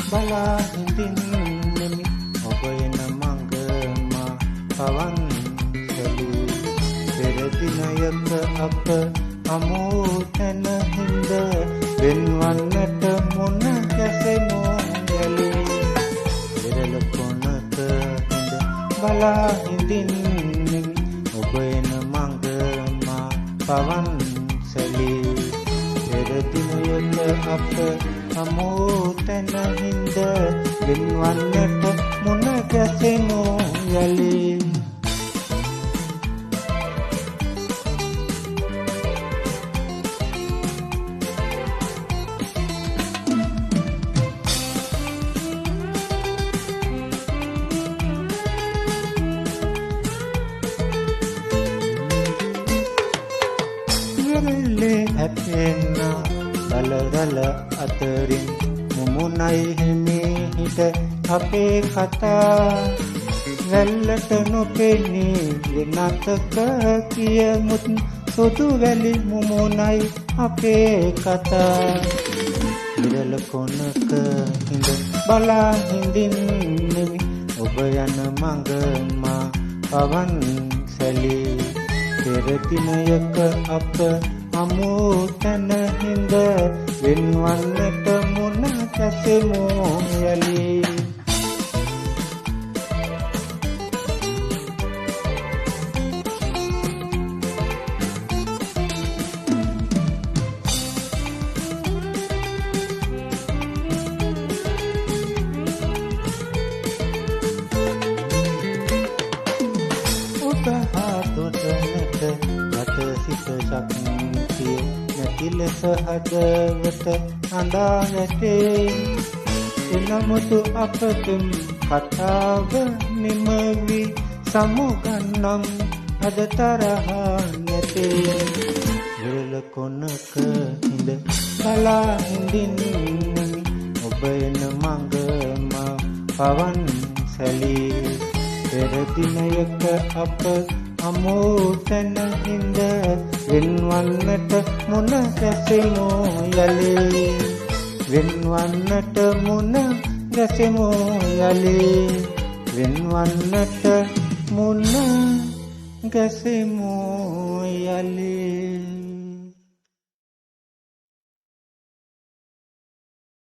බලා හිඳින්නෙමි ඔබ එන මඟ මා පවන් සැලූ පෙර දිනයක අප හමු තැන හිඳ වෙන්වන්නට මුණ ගැසෙමු යලි පෙරළ කොනක හිඳ බලා හිඳින්නෙමි ඔබ එන මඟ මා පවන් සැලී පෙර දිනයක අප හමු තැන හිඳ වෙන්වන්නට මුණ ගැසෙමු යලි හැපෙන්න රළ අතරින් මුමුණයි හිමිහිට අපේ කතා වැල්ලට නොපෙනී වෙනතක කියමුත් සුදු වැලි මුමුණයි අපේ කතා විරල කොනක හිඳ බලා හිඳින්නෙමි ඔබ යන මඟ මා පවන් සැලී පෙර දිනයක අප හමු තැන හිඳ වෙන්වන්නට මුණ ගැසෙමු යලි නැති ලෙස හදවත අඳා නැටේ එනමුතු අපතුම් කතාව නිමවි සමුගන්නම් අද තරහ නැතේ විරල කොනක හිඳ බලා හිඳින්නෙමි ඔබ එන මඟ මා පවන් සැලී පෙර දිනයක අප හමු තැන හිඳ වෙන්වන්නට මුණ ගැසෙමු යලි වෙන්වන්නට මුණ ගැසෙමු යලි වෙන්වන්නට මුණ ගැසෙමු යලි